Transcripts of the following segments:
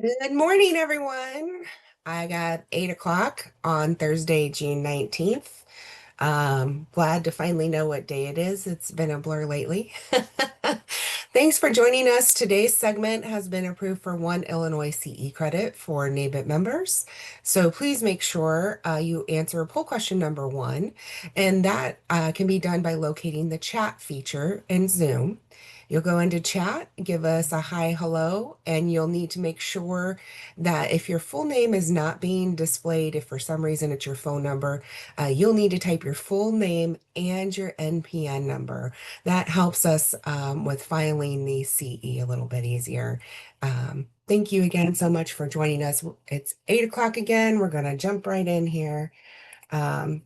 Good morning, everyone. I got 8 o'clock on Thursday, June 19th. Glad to finally know what day it is. It's been a blur lately. Thanks for joining us. Today's segment has been approved for one Illinois CE credit for NABIP members. So please make sure you answer poll question number one, and that can be done by locating the chat feature in Zoom. You'll go into chat, give us a hi, hello, and you'll need to make sure that if your full name is not being displayed, if for some reason it's your phone number, you'll need to type your full name and your NPN number. That helps us with filing the CE a little bit easier. Thank you again so much for joining us. It's 8 o'clock again. We're going to jump right in here. Um,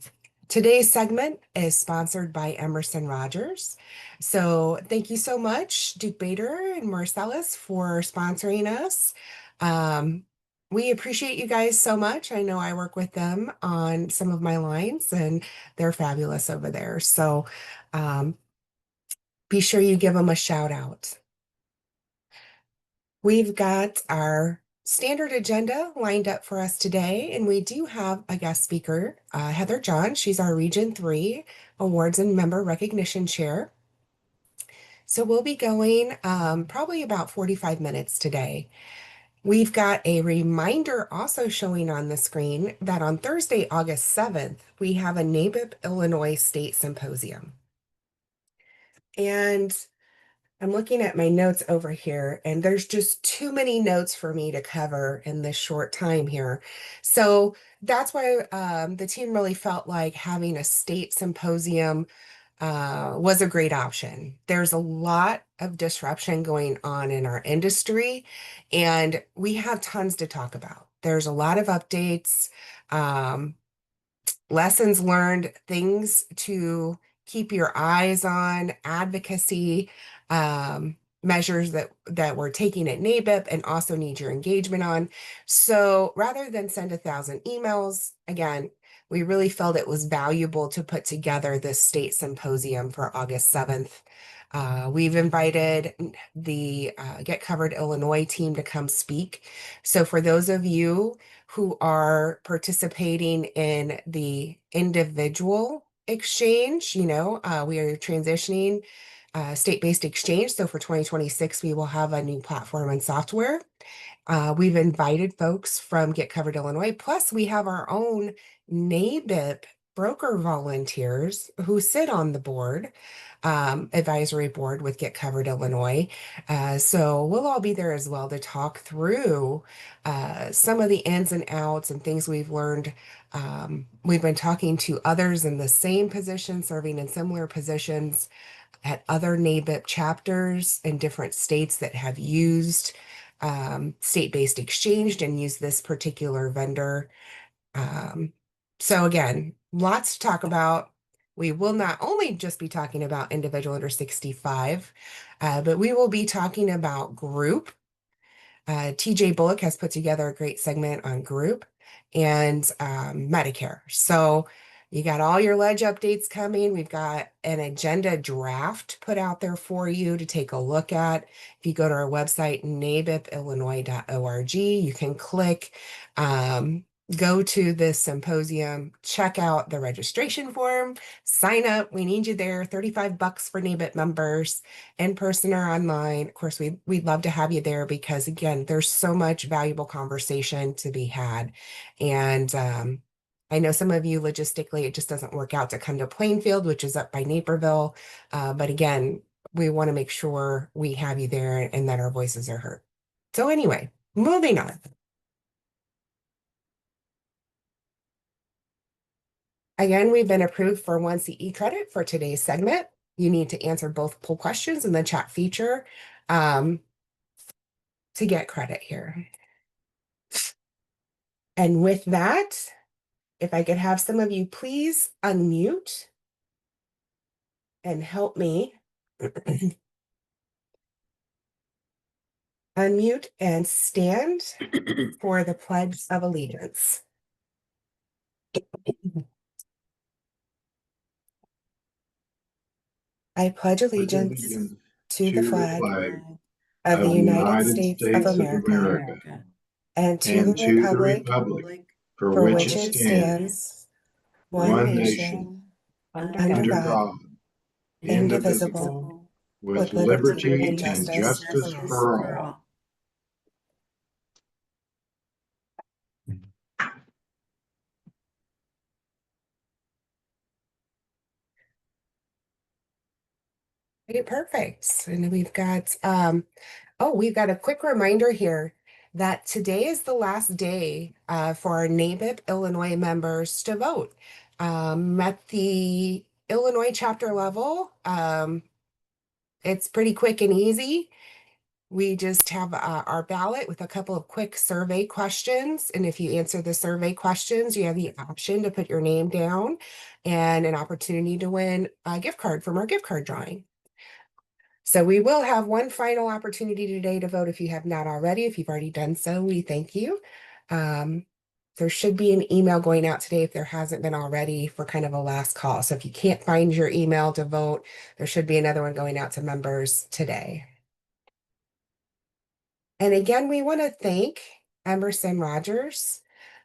Today's segment is sponsored by Emerson Rogers. So thank you so much, Duke Bader and Marcellus, for sponsoring us. Um, we appreciate you guys so much. I know I work with them on some of my lines, and they're fabulous over there. So um, be sure you give them a shout out. We've got our standard agenda lined up for us today, and we do have a guest speaker, Heather John. She's our Region 3 Awards and Member Recognition Chair. So we'll be going probably about 45 minutes today. We've got a reminder also showing on the screen that on Thursday, August 7th, we have a NABIP Illinois State Symposium. And I'm looking at my notes over here, and there's just too many notes for me to cover in this short time here. So that's why the team really felt like having a state symposium was a great option. There's a lot of disruption going on in our industry, and we have tons to talk about. There's a lot of updates. Lessons learned, things to keep your eyes on, advocacy, measures that we're taking at NABIP and also need your engagement on. So rather than send 1,000 emails, again, we really felt it was valuable to put together this state symposium for August 7th. We've invited the Get Covered Illinois team to come speak. So for those of you who are participating in the individual exchange, we are transitioning state-based exchange. So for 2026, we will have a new platform and software. We've invited folks from Get Covered Illinois. Plus, we have our own NABIP broker volunteers who sit on the board, advisory board with Get Covered Illinois. So we'll all be there as well to talk through some of the ins and outs and things we've learned. We've been talking to others in the same position, serving in similar positions at other NABIP chapters in different states that have used state-based exchange and use this particular vendor. So again, lots to talk about. We will not only just be talking about individual under 65, but we will be talking about group. TJ Bullock has put together a great segment on group and Medicare. So you got all your ledge updates coming. We've got an agenda draft put out there for you to take a look at. If you go to our website, nabipillinois.org, you can click, go to this symposium, check out the registration form, sign up. We need you there. $35 for NABIP members, in person or online. Of course, we'd love to have you there because, again, there's so much valuable conversation to be had. And I know some of you logistically, it just doesn't work out to come to Plainfield, which is up by Naperville. But again, we want to make sure we have you there and that our voices are heard. So anyway, moving on. Again, we've been approved for one CE credit for today's segment. You need to answer both poll questions in the chat feature to get credit here. And with that, if I could have some of you please unmute and help me unmute and stand for the Pledge of Allegiance. I pledge allegiance to the flag of the United States of America and to the and to the republic republic for for which which it it stands, stands, one one nation, nation, under under under God, God, God, indivisible, indivisible, with with liberty liberty and and justice for justice all. for all. Okay, perfect. And we've got a quick reminder here that today is the last day for our NABIP Illinois members to vote. At the Illinois chapter level, it's pretty quick and easy. We just have our ballot with a couple of quick survey questions. And if you answer the survey questions, you have the option to put your name down and an opportunity to win a gift card from our gift card drawing. So we will have one final opportunity today to vote if you have not already. If you've already done so, we thank you. Um, there should be an email going out today if there hasn't been already for kind of a last call. So if you can't find your email to vote, there should be another one going out to members today. And again, we want to thank Emerson Rogers.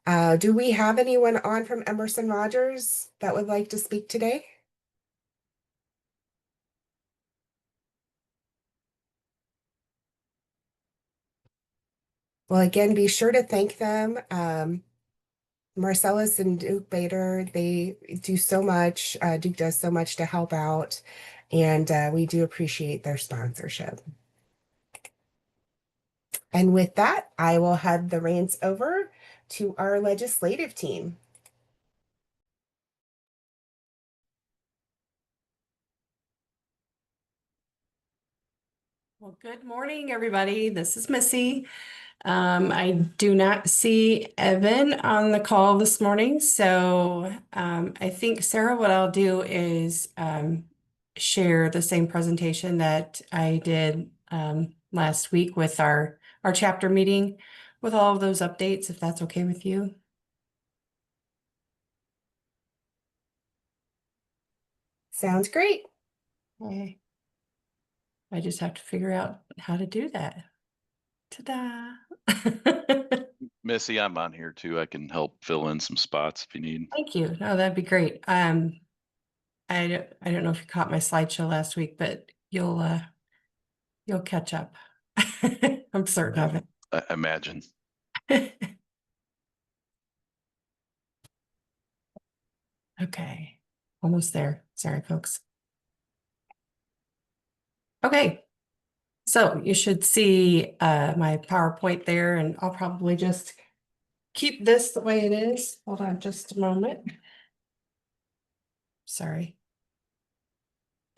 Do we have anyone on from Emerson Rogers that would like to speak today? Well, again, be sure to thank them. Marcellus and Duke Bader, they do so much. Duke does so much to help out, and we do appreciate their sponsorship. And with that, I will hand the reins over to our legislative team. well, good morning, everybody. This is Missy. I do not see Evan on the call this morning, so I think, Sarah, what I'll do is share the same presentation that I did last week with our chapter meeting with all of those updates, if that's okay with you. Sounds great. Okay. I just have to figure out how to do that. Ta-da! Missy, I'm on here too. I can help fill in some spots if you need. Thank you. No, that'd be great. I don't know if you caught my slideshow last week, but you'll catch up. I'm certain of I imagine. it. Okay, almost there. Sorry, folks. Okay, so you should see my PowerPoint there, and I'll probably just keep this the way it is. Hold on just a moment. Sorry.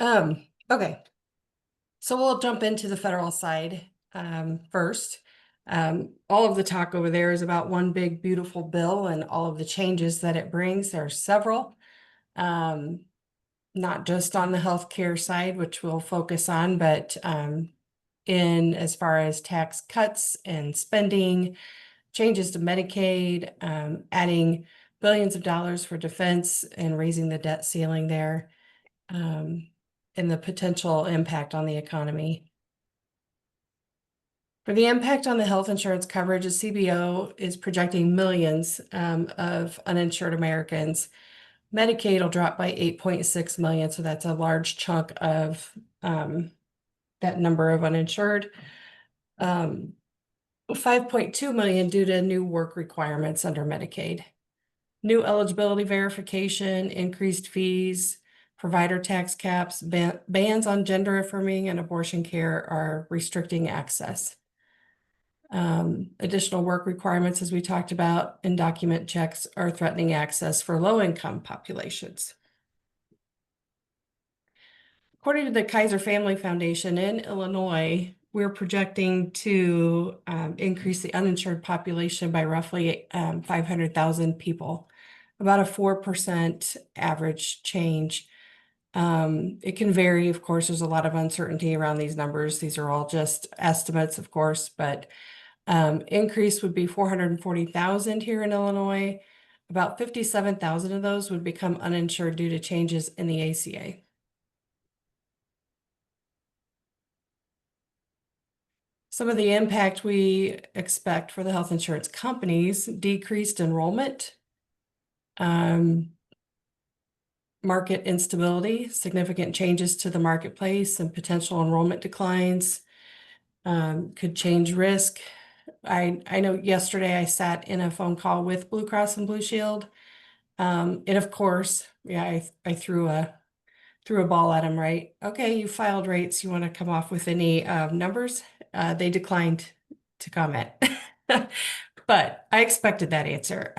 Okay. So we'll jump into the federal side first. All of the talk over there is about one big, beautiful bill and all of the changes that it brings. There are several, not just on the healthcare side, which we'll focus on, but in as far as tax cuts and spending, changes to Medicaid, adding billions of dollars for defense and raising the debt ceiling there, and the potential impact on the economy. For the impact on the health insurance coverage, the CBO is projecting millions of uninsured Americans. Medicaid will drop by 8.6 million, so that's a large chunk of that number of uninsured. 5.2 million due to new work requirements under Medicaid. New eligibility verification, increased fees, provider tax caps, bans on gender affirming and abortion care are restricting access. Additional work requirements, as we talked about, and document checks are threatening access for low-income populations. According to the Kaiser Family Foundation in Illinois, we're projecting to increase the uninsured population by roughly 500,000 people, about a 4% average change. It can vary, of course, there's a lot of uncertainty around these numbers. These are all just estimates, of course, but increase would be 440,000 here in Illinois. About 57,000 of those would become uninsured due to changes in the ACA. Some of the impact we expect for the health insurance companies: decreased enrollment, market instability, significant changes to the marketplace and potential enrollment declines, could change risk. I know yesterday I sat in a phone call with Blue Cross and Blue Shield. And of course, yeah, I threw a ball at them, right? Okay, you filed rates. You want to come off with any numbers? They declined to comment. But I expected that answer.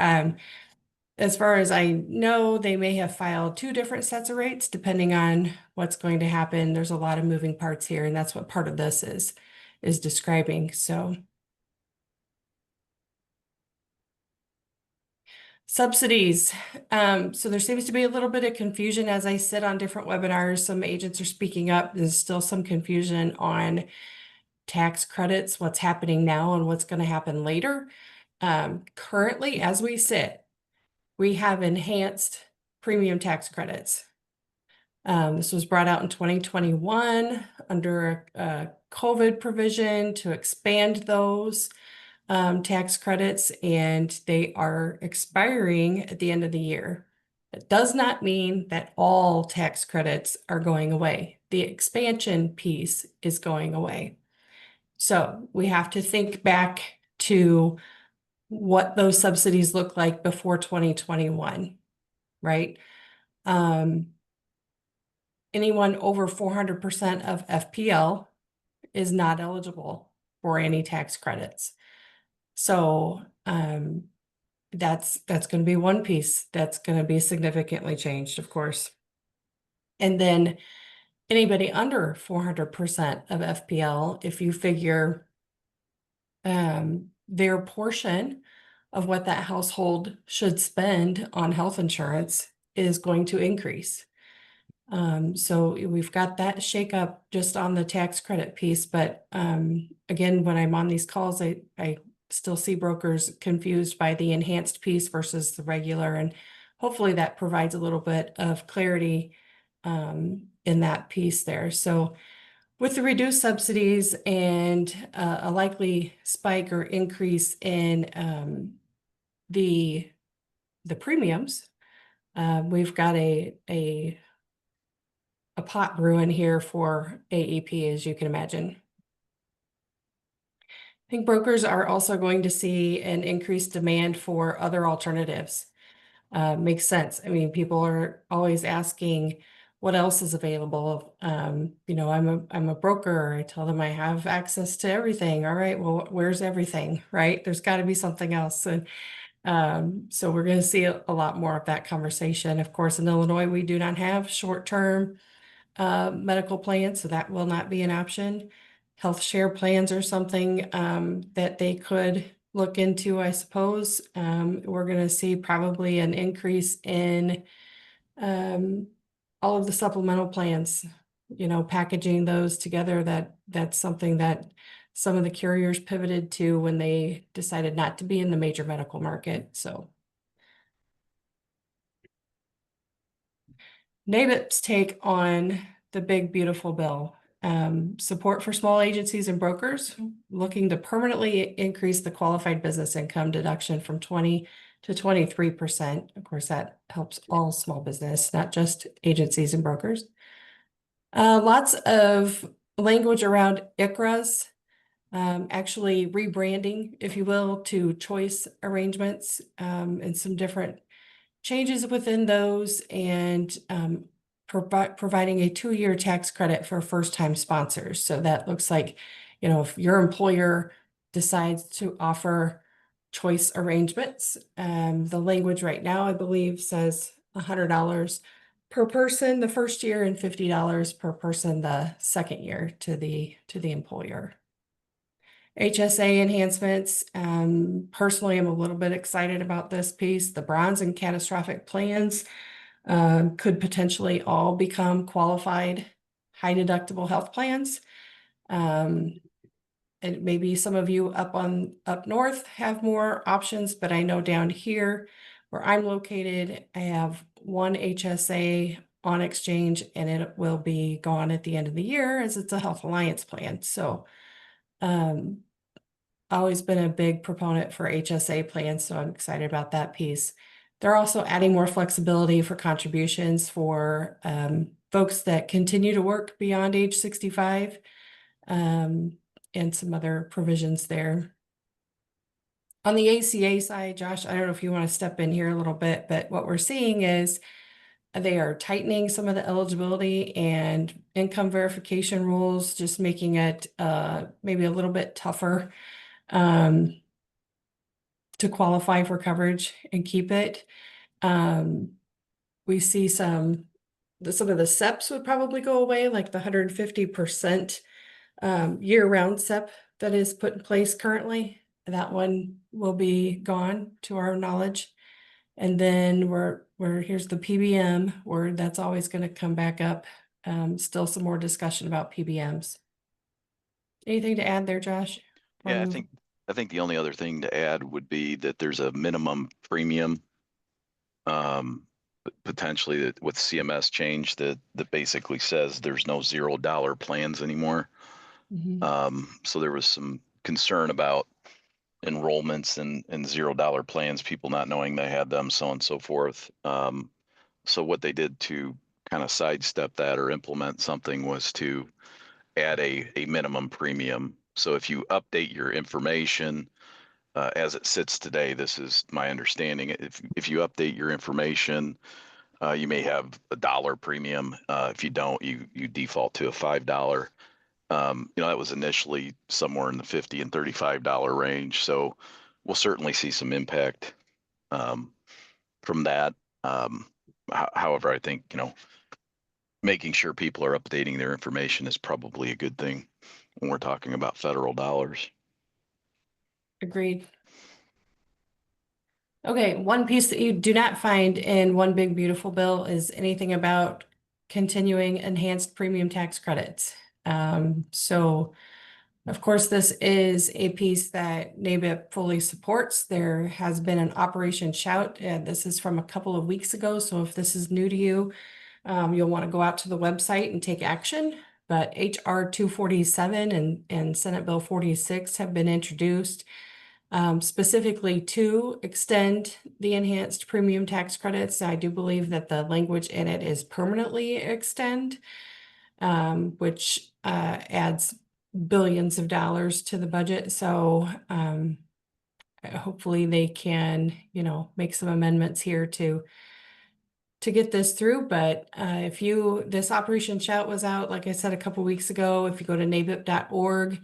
As far as I know, they may have filed 2 different sets of rates depending on what's going to happen. There's a lot of moving parts here, and that's what part of this is describing. So subsidies. So there seems to be a little bit of confusion as I sit on different webinars. Some agents are speaking up. There's still some confusion on tax credits, what's happening now and what's going to happen later. Currently, as we sit, we have enhanced premium tax credits. This was brought out in 2021 under a COVID provision to expand those tax credits, and they are expiring at the end of the year. It does not mean that all tax credits are going away. The expansion piece is going away. So we have to think back to what those subsidies look like before 2021, right? Anyone over 400% of FPL is not eligible for any tax credits. So that's going to be one piece that's going to be significantly changed, of course. And then anybody under 400% of FPL, if you figure their portion of what that household should spend on health insurance is going to increase. So we've got that shakeup just on the tax credit piece. But again, when I'm on these calls, I still see brokers confused by the enhanced piece versus the regular. And hopefully that provides a little bit of clarity in that piece there. So with the reduced subsidies and a likely spike or increase in the premiums, we've got a pot brewing here for AEP, as you can imagine. I think brokers are also going to see an increased demand for other alternatives. Makes sense. I mean, people are always asking what else is available. You know, I'm a broker. I tell them I have access to everything. All right, well, where's everything, right? There's got to be something else. And so we're going to see a lot more of that conversation. Of course, in Illinois, we do not have short-term medical plans, so that will not be an option. Health share plans are something that they could look into, I suppose. We're going to see probably an increase in all of the supplemental plans, you know, packaging those together. That's something that some of the carriers pivoted to when they decided not to be in the major medical market. So NABIP's take on the big, beautiful bill. Support for small agencies and brokers looking to permanently increase the qualified business income deduction from 20 to 23%. Of course, that helps all small business, not just agencies and brokers. Lots of language around ICRAs, actually rebranding, if you will, to choice arrangements, and some different changes within those, and providing a 2-year tax credit for first-time sponsors. So that looks like, you know, if your employer decides to offer choice arrangements, the language right now, I believe, says $100 per person the first year and $50 per person the second year to the employer. HSA enhancements. Personally, I'm a little bit excited about this piece. The bronze and catastrophic plans could potentially all become qualified high deductible health plans. And maybe some of you up north have more options, but I know down here where I'm located, I have one HSA on exchange and it will be gone at the end of the year as it's a health alliance plan. So Always been a big proponent for HSA plans, so I'm excited about that piece. They're also adding more flexibility for contributions for folks that continue to work beyond age 65, and some other provisions there. On the ACA side, Josh, I don't know if you want to step in here a little bit, but what we're seeing is they are tightening some of the eligibility and income verification rules, just making it maybe a little bit tougher to qualify for coverage and keep it. We see some of the SEPs would probably go away, like the 150% year-round SEP that is put in place currently. That one will be gone to our knowledge. And then here's the PBM, where that's always going to come back up. Still some more discussion about PBMs. Anything to add there, Josh? Yeah, I think the only other thing to add would be that there's a minimum premium, potentially with CMS change that basically says there's no $0 plans anymore. So there was some concern about enrollments and $0 plans, people not knowing they had them, so on and so forth. So what they did to kind of sidestep that or implement something was to add a minimum premium. So if you update your information as it sits today, this is my understanding. If you update your information, you may have $1 premium. If you don't, you default to a $5. That was initially somewhere in the $50 and $35 range. So we'll certainly see some impact from that. However, I think, making sure people are updating their information is probably a good thing when we're talking about federal dollars. Agreed. Okay, one piece that you do not find in One Big Beautiful Bill is anything about continuing enhanced premium tax credits. So of course, this is a piece that NABIP fully supports. There has been an Operation Shout, and this is from a couple of weeks ago. So if this is new to you, you'll want to go out to the website and take action. But HR 247 and Senate Bill 46 have been introduced specifically to extend the enhanced premium tax credits. I do believe that the language in it is permanently extend, which adds billions of dollars to the budget. So hopefully they can, make some amendments here to get this through. But this Operation Shout was out, like I said, a couple weeks ago. If you go to nabip.org,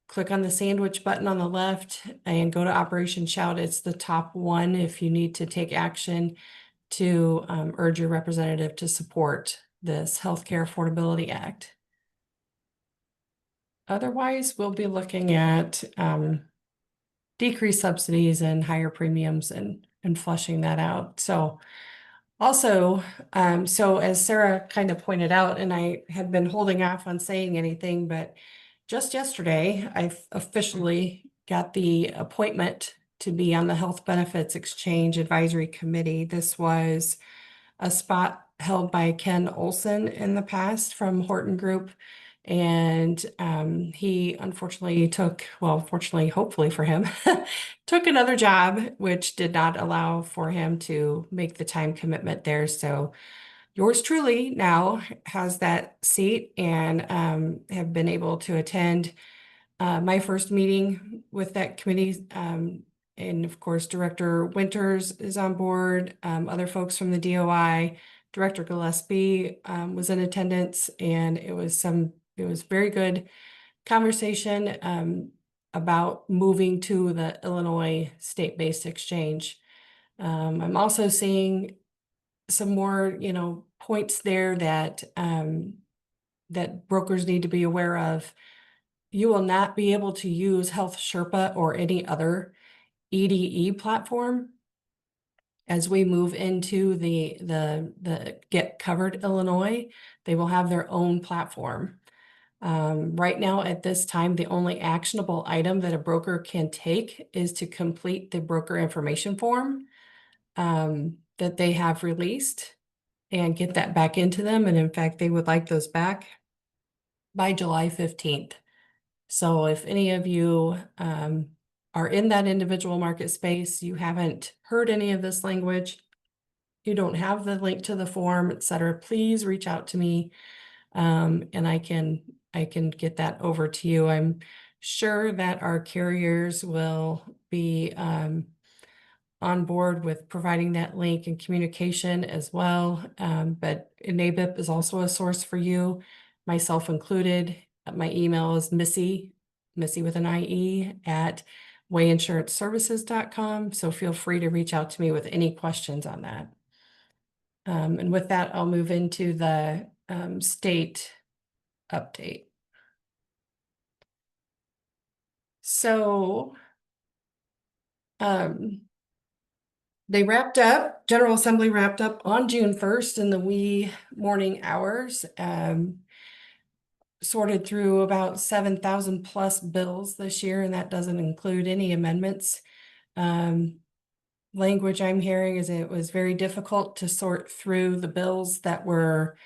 click on the sandwich button on the left and go to Operation Shout, it's the top one if you need to take action to urge your representative to support this Healthcare Affordability Act. Otherwise, we'll be looking at decreased subsidies and higher premiums and flushing that out. So also, so as Sarah kind of pointed out, and I had been holding off on saying anything, but just yesterday, I officially got the appointment to be on the Health Benefits Exchange Advisory Committee. This was a spot held by Ken Olson in the past from Horton Group. And he unfortunately fortunately, hopefully for him, took another job, which did not allow for him to make the time commitment there. So yours truly now has that seat and have been able to attend my first meeting with that committee. And of course, Director Winters is on board, other folks from the DOI, Director Gillespie was in attendance, and it was very good conversation about moving to the Illinois state-based exchange. I'm also seeing some more, points there that that brokers need to be aware of. You will not be able to use Health Sherpa or any other EDE platform as we move into the Get Covered Illinois. They will have their own platform. Right now, at this time, the only actionable item that a broker can take is to complete the broker information form that they have released and get that back into them. And in fact, they would like those back by July 15th. So if any of you are in that individual market space, you haven't heard any of this language, you don't have the link to the form, et cetera, please reach out to me. And I can get that over to you. I'm sure that our carriers will be on board with providing that link and communication as well. But NABIP is also a source for you, myself included. My email is Missy with an IE at wayinsuranceservices.com. So feel free to reach out to me with any questions on that. And with that, I'll move into the state update. So they wrapped up, General Assembly wrapped up on June 1st in the wee morning hours. Sorted through about 7,000 plus bills this year, and that doesn't include any amendments. Language I'm hearing is it was very difficult to sort through the bills that were,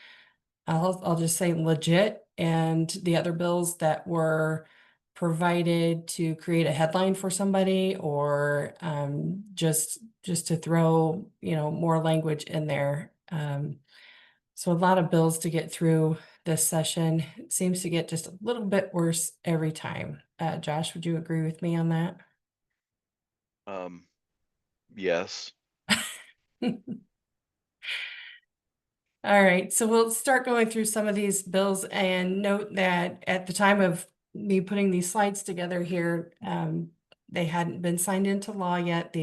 I'll just say legit, and the other bills that were provided to create a headline for somebody, or just to throw, more language in there. So a lot of bills to get through this session. It seems to get just a little bit worse every time. Josh, would you agree with me on that? Yes. All right, so we'll start going through some of these bills, and note that at the time of me putting these slides together here, they hadn't been signed into law yet,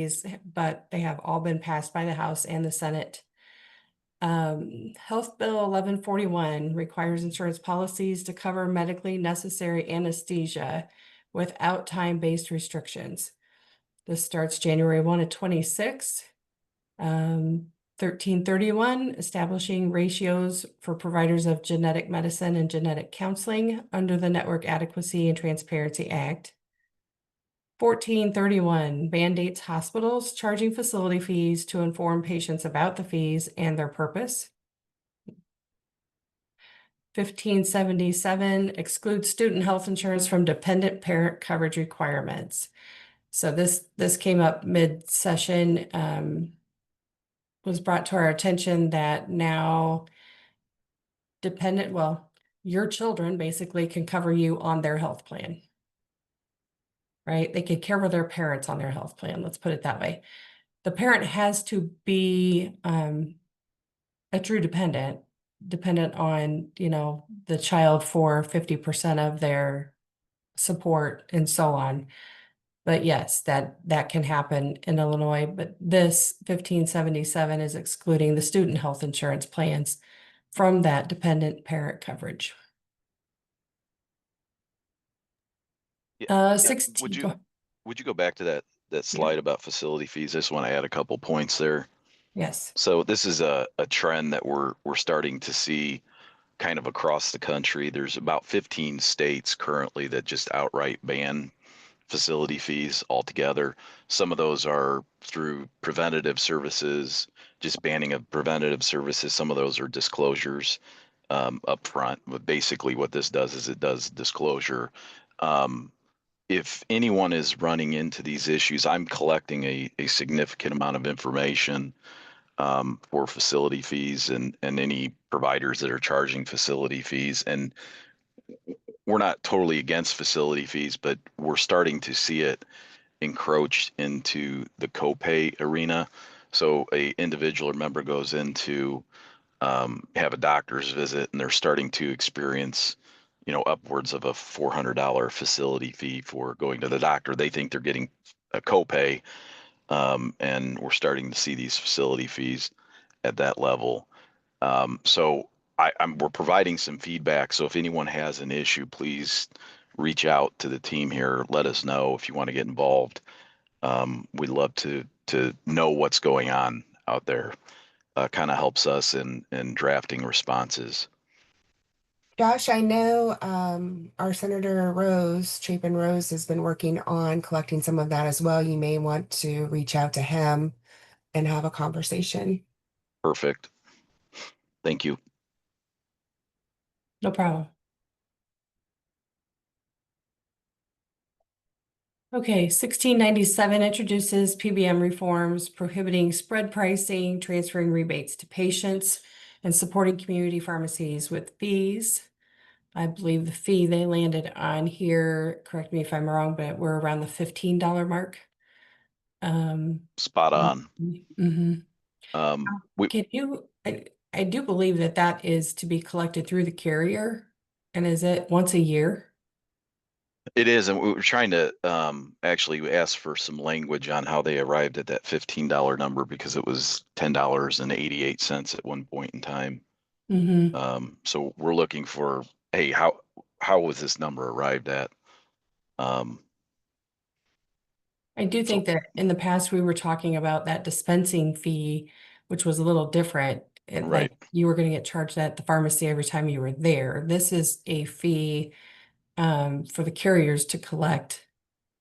but they have all been passed by the House and the Senate. Health Bill 1141 requires insurance policies to cover medically necessary anesthesia without time-based restrictions. This starts January 1 of 26. 1331, establishing ratios for providers of genetic medicine and genetic counseling under the Network Adequacy and Transparency Act. 1431, mandates hospitals charging facility fees to inform patients about the fees and their purpose. 1577, excludes student health insurance from dependent parent coverage requirements. So this came up mid-session, was brought to our attention that now your children basically can cover you on their health plan, right? They could cover their parents on their health plan. Let's put it that way. The parent has to be a true dependent on, the child for 50% of their support and so on. But yes, that can happen in Illinois, but this 1577 is excluding the student health insurance plans from that dependent parent coverage. Yeah. 16. Would you go back to that slide about facility fees? I just want to add a couple points there. Yes. So this is a trend that we're starting to see kind of across the country. There's about 15 states currently that just outright ban facility fees altogether. Some of those are through preventative services, just banning of preventative services. Some of those are disclosures up front. But basically what this does is it does disclosure. If anyone is running into these issues, I'm collecting a significant amount of information for facility fees and any providers that are charging facility fees. And we're not totally against facility fees, but we're starting to see it encroach into the copay arena. So a individual or member goes in to have a doctor's visit, and they're starting to experience, upwards of a $400 facility fee for going to the doctor. They think they're getting a copay, and we're starting to see these facility fees at that level. So we're providing some feedback. So if anyone has an issue, please reach out to the team here. Let us know if you want to get involved. We'd love to know what's going on out there. Kind of helps us in drafting responses. Josh, I know our Senator Rose, Chapin Rose, has been working on collecting some of that as well. You may want to reach out to him and have a conversation. Perfect. Thank you. No problem. Okay, 1697 introduces PBM reforms prohibiting spread pricing, transferring rebates to patients, and supporting community pharmacies with fees. I believe the fee they landed on here, correct me if I'm wrong, but we're around the $15 mark. Spot on. Mhm. We Can you, I do believe that that is to be collected through the carrier. And is it once a year? It is, and we were trying to actually ask for some language on how they arrived at that $15 number because it was $10.88 at one point in time. Mm-hmm. So we're looking for, hey, how was this number arrived at? I do think So that in the past we were talking about that dispensing fee, which was a little different. right. Like you were going to get charged at the pharmacy every time you were there. This is a fee for the carriers to collect.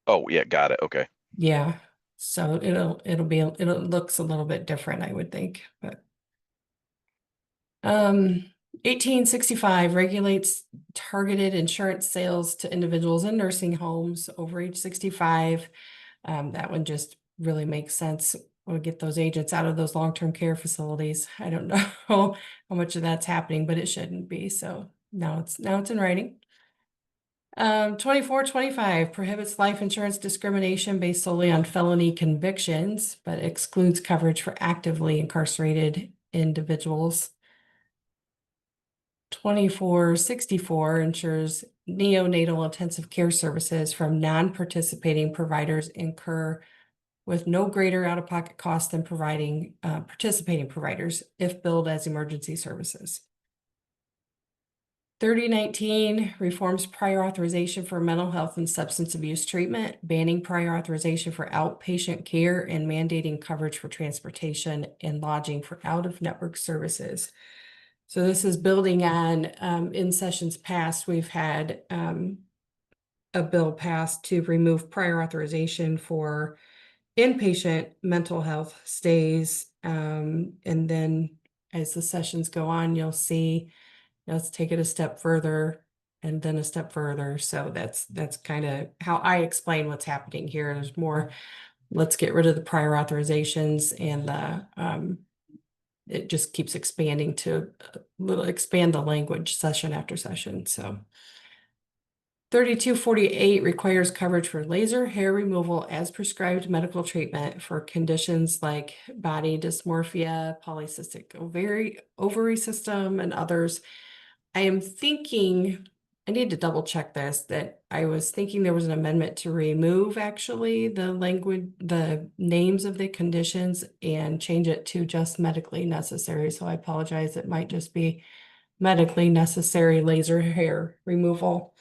Oh yeah, got it. Okay. Yeah. So it'll looks a little bit different, I would think. But 1865 regulates targeted insurance sales to individuals in nursing homes over age 65. That one just really makes sense. We'll get those agents out of those long-term care facilities. I don't know how much of that's happening, but it shouldn't be. So now it's in writing. 2425 prohibits life insurance discrimination based solely on felony convictions, but excludes coverage for actively incarcerated individuals. 2464 ensures neonatal intensive care services from non-participating providers incur with no greater out-of-pocket cost than providing participating providers if billed as emergency services. 3019 reforms prior authorization for mental health and substance abuse treatment, banning prior authorization for outpatient care and mandating coverage for transportation and lodging for out-of-network services. So this is building on, in sessions past, we've had a bill passed to remove prior authorization for inpatient mental health stays. And then as the sessions go on, you'll see, let's take it a step further and then a step further. So that's kind of how I explain what's happening here. There's more, let's get rid of the prior authorizations and it just keeps expanding to expand the language session after session. So 3248 requires coverage for laser hair removal as prescribed medical treatment for conditions like body dysmorphia, polycystic ovary system, and others. I am thinking, I need to double check this, that I was thinking there was an amendment to remove actually the language, the names of the conditions and change it to just medically necessary. So I apologize. It might just be medically necessary laser hair removal,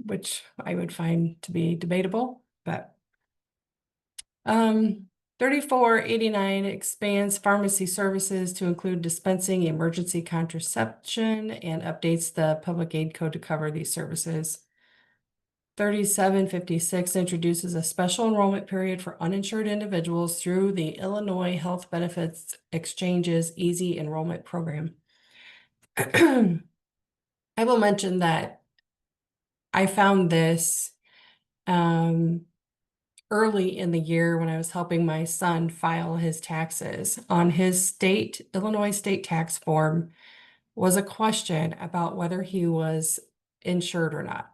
which I would find to be debatable, but 3489 expands pharmacy services to include dispensing emergency contraception and updates the public aid code to cover these services. 3756 introduces a special enrollment period for uninsured individuals through the Illinois Health Benefits Exchange's Easy Enrollment Program. I will mention that I found this early in the year when I was helping my son file his taxes. On his Illinois state tax form was a question about whether he was insured or not.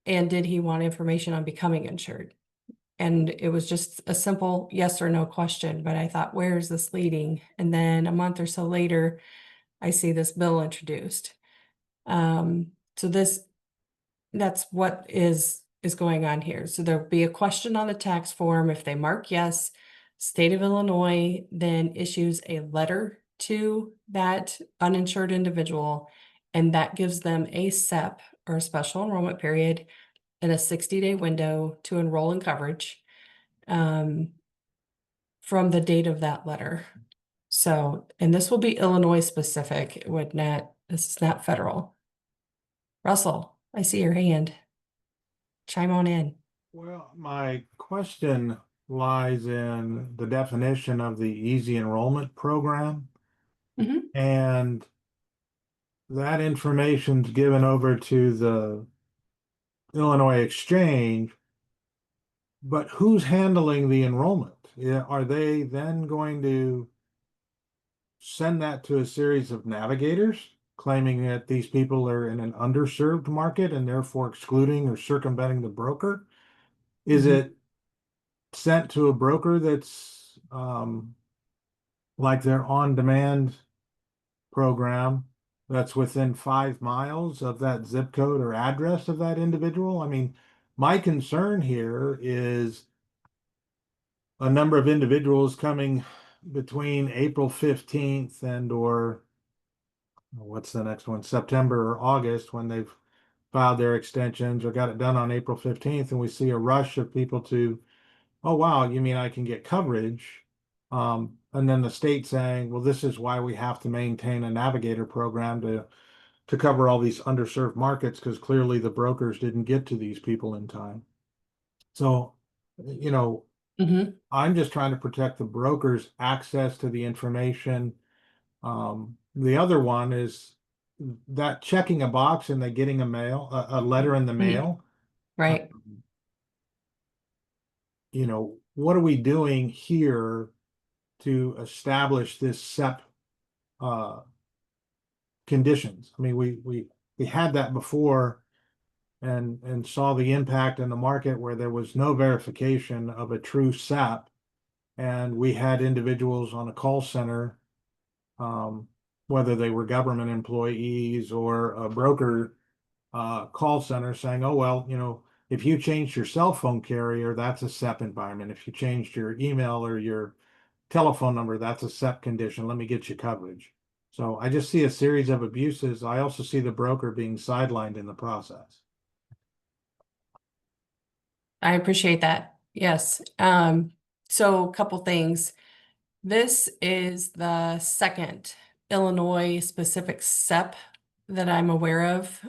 And did he want information on becoming insured? And it was just a simple yes or no question, but I thought, where is this leading? And then a month or so later, I see this bill introduced. So that's what is going on here. So there'll be a question on the tax form. If they mark yes, state of Illinois then issues a letter to that uninsured individual, and that gives them a SEP or a special enrollment period in a 60-day window to enroll in coverage from the date of that letter. So, and this will be Illinois specific. It would not, this is not federal. Russell, I see your hand. Chime on in. Well, my question lies in the definition of the easy enrollment program. Mhm. And that information's given over to the Illinois exchange, but who's handling the enrollment? Yeah, are they then going to send that to a series of navigators claiming that these people are in an underserved market and therefore excluding or circumventing the broker? Is Mhm. it sent to a broker that's like their on-demand program that's within 5 miles of that zip code or address of that individual? I mean, my concern here is a number of individuals coming between April 15th and or what's the next one, September or August, when they've filed their extensions or got it done on April 15th, and we see a rush of people to, oh, wow, you mean I can get coverage? And then the state saying, well, this is why we have to maintain a navigator program to cover all these underserved markets because clearly the brokers didn't get to these people in time. So, you know, Mhm. I'm just trying to protect the brokers' access to the information. The other one is that checking a box and they getting a letter in the Mhm. mail. Right. You know, what are we doing here to establish this SEP uh, conditions? I mean, we had that before and saw the impact in the market where there was no verification of a true SEP, and we had individuals on a call center, um, whether they were government employees or a broker call center saying, oh, well, you know, if you changed your cell phone carrier, that's a SEP environment. If you changed your email or your telephone number, that's a SEP condition. Let me get you coverage. So I just see a series of abuses. I also see the broker being sidelined in the process. I appreciate that. Yes. So a couple things. This is the second Illinois specific SEP that I'm aware of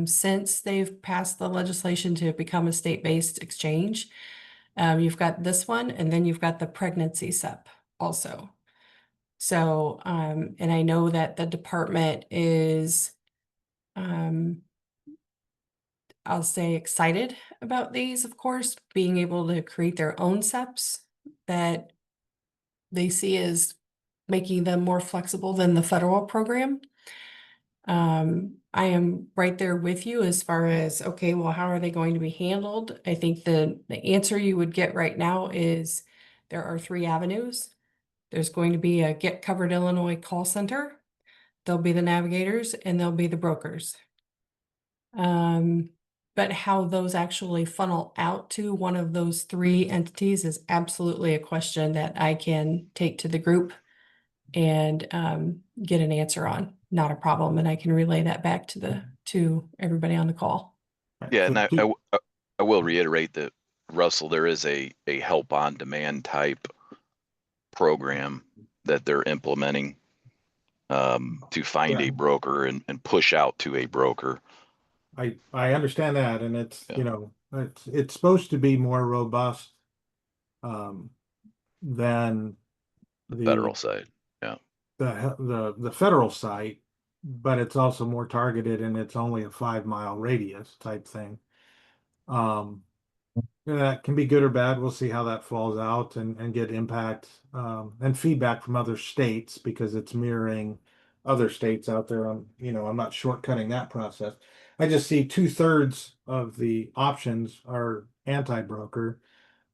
since they've passed the legislation to become a state-based exchange. You've got this one, and then you've got the pregnancy SEP also. So, and I know that the department is, I'll say excited about these, of course, being able to create their own SEPs that they see as making them more flexible than the federal program. I am right there with you as far as, okay, well, how are they going to be handled? I think the answer you would get right now is there are 3 avenues. There's going to be a Get Covered Illinois call center. There'll be the navigators and there'll be the brokers. But how those actually funnel out to one of those 3 entities is absolutely a question that I can take to the group and get an answer on. Not a problem, and I can relay that back to everybody on the call. Yeah, So and I will reiterate that, Russell, there is a help on demand type program that they're implementing to find yeah, a broker and push out to a broker. I understand that, and it's Yeah. you know it's supposed to be more robust um, than The the federal side. Yeah. the federal site, but it's also more targeted and it's only a 5 mile radius type thing. Um, and that can be good or bad. We'll see how that falls out and get impact and feedback from other states because it's mirroring other states out there. I'm not shortcutting that process. I just see 2/3 of the options are anti-broker.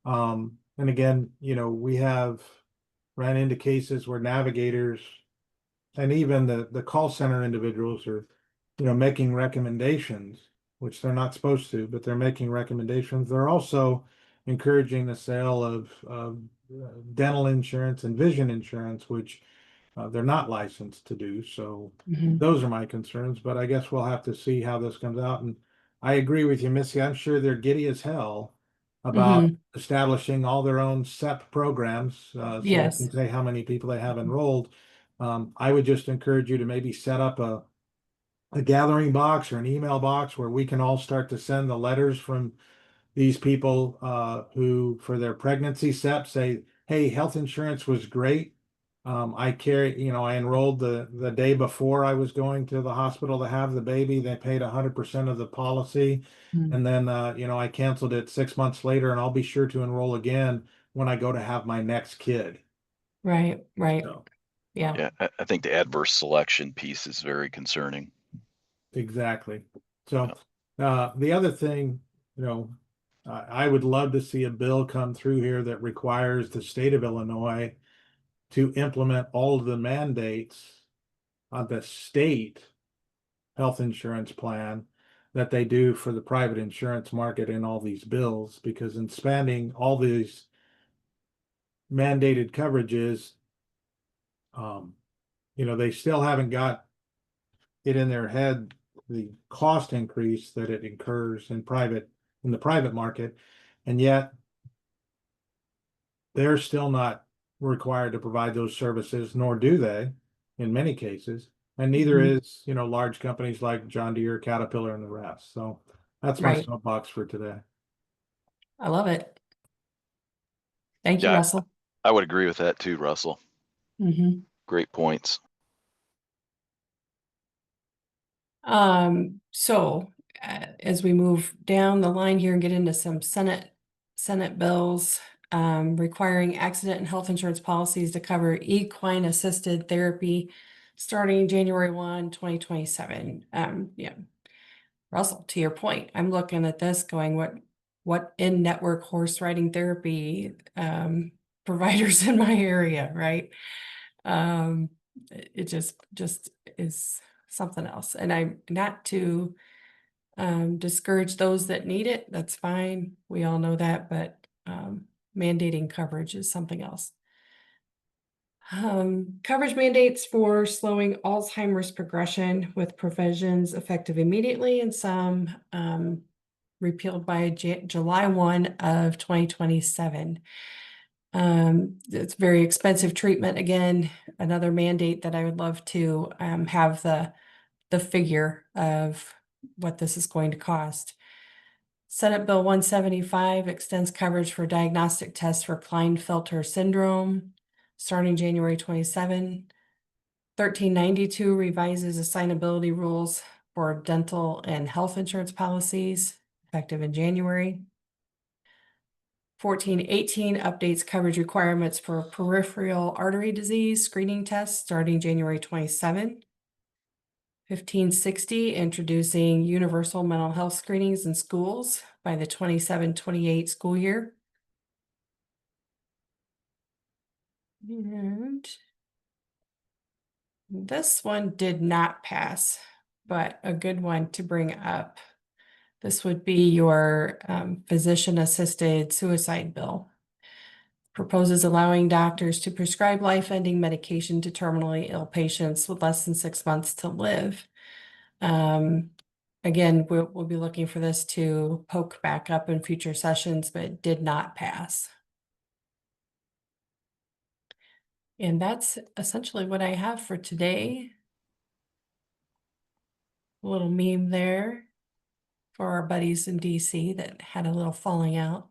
And again, we have ran into cases where navigators and even the call center individuals are, making recommendations, which they're not supposed to, but they're making recommendations. They're also encouraging the sale of dental insurance and vision insurance, which they're not licensed to do. So Mhm. those are my concerns, but I guess we'll have to see how this comes out. And I agree with you, Missy. I'm sure they're giddy as hell about Mhm. establishing all their own SEP programs, so they Yes. can say how many people they have enrolled. I would just encourage you to maybe set up a gathering box or an email box where we can all start to send the letters from these people who, for their pregnancy SEP, say, hey, health insurance was great. I enrolled the day before I was going to the hospital to have the baby. They paid 100% of the policy. Mm. And then, I canceled it 6 months later, and I'll be sure to enroll again when I go to have my next kid. Right, right. So, Yeah. Yeah, I think the adverse selection piece is very concerning. exactly. So, the other thing, I would love to see a bill come through here that requires the state of Illinois to implement all of the mandates on the state health insurance plan that they do for the private insurance market in all these bills, because in spending all these mandated coverages, they still haven't got it in their head, the cost increase that it incurs in the private market, and yet they're still not required to provide those services, nor do they in many cases. And neither Mhm. is, large companies like John Deere, Caterpillar, and the rest. So that's my Right. soapbox for today. I love it. Thank you, Yeah, Russell. I would agree with that too, Russell. Mm-hmm. Great points. So as we move down the line here and get into some Senate bills, requiring accident and health insurance policies to cover equine assisted therapy starting January 1, 2027. Yeah. Russell, to your point, I'm looking at this going, what in-network horse riding therapy providers in my area, right? It just is something else. And I'm not to discourage those that need it. That's fine. We all know that, but mandating coverage is something else. Coverage mandates for slowing Alzheimer's progression with provisions effective immediately and some repealed by July 1 of 2027. It's very expensive treatment. Again, another mandate that I would love to have the figure of what this is going to cost. Senate Bill 175 extends coverage for diagnostic tests for Klinefelter syndrome starting January 27. 1392 revises assignability rules for dental and health insurance policies effective in January. 1418 updates coverage requirements for peripheral artery disease screening tests starting January 27. 1560 introducing universal mental health screenings in schools by the 27-28 school year. And this one did not pass, but a good one to bring up. This would be your physician-assisted suicide bill. Proposes allowing doctors to prescribe life-ending medication to terminally ill patients with less than 6 months to live. Again, we'll be looking for this to poke back up in future sessions, but it did not pass. And that's essentially what I have for today. A little meme there for our buddies in DC that had a little falling out.